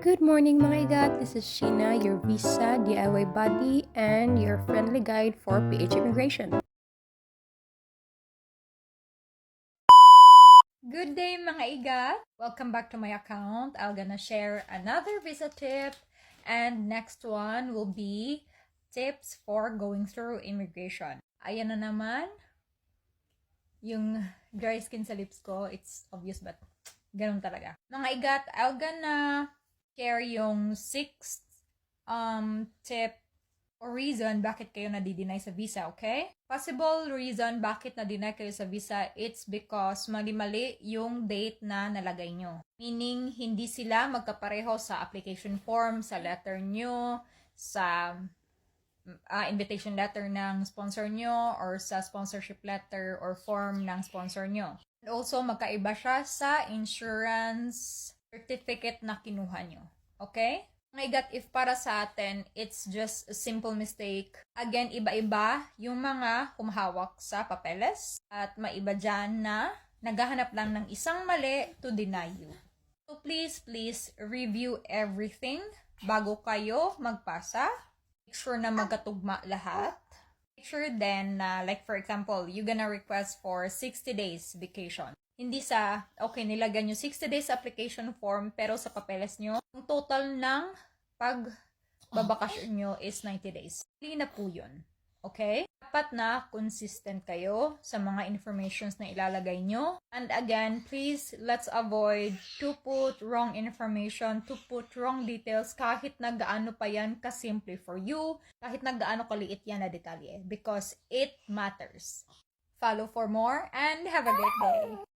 Good morning mga igat, this is Sheena, your visa, DIY buddy, and your friendly guide for PH immigration. Good day mga igat! Welcome back to my account. I'm gonna share another visa tip, and next one will be tips for going through immigration. Ayan na naman yung dry skin sa lips ko. It's obvious but ganun talaga. Mga igat, I'm gonna share yung 6th tip or reason bakit kayo nadi-deny sa visa, okay? Possible reason bakit na-deny kayo sa visa, it's because mali-mali yung date na nalagay nyo. Meaning, hindi sila magkapareho sa application form, sa letter nyo, sa invitation letter ng sponsor nyo, or sa sponsorship letter or form ng sponsor nyo. And also, magkaiba siya sa insurance certificate na kinuha nyo. Okay? Mga igat, if para sa atin, it's just a simple mistake. Again, iba-iba yung mga humahawak sa papeles. At maiba dyan na naghahanap lang ng isang mali to deny you. So please review everything bago kayo magpasa. Make sure na magkatugma lahat. Make sure then na, like for example, you're gonna request for 60 days vacation. Hindi sa, okay, nilagay nyo 60 days application form, pero sa papeles nyo, ang total ng pagbabakasyon nyo is 90 days. Hindi na po yun. Okay? Dapat na consistent kayo sa mga informations na ilalagay nyo. And again, please, let's avoid to put wrong information, to put wrong details, kahit na gaano pa yan kasimple for you, kahit na gaano kaliit yan na detalye, because it matters. Follow for more and have a great day!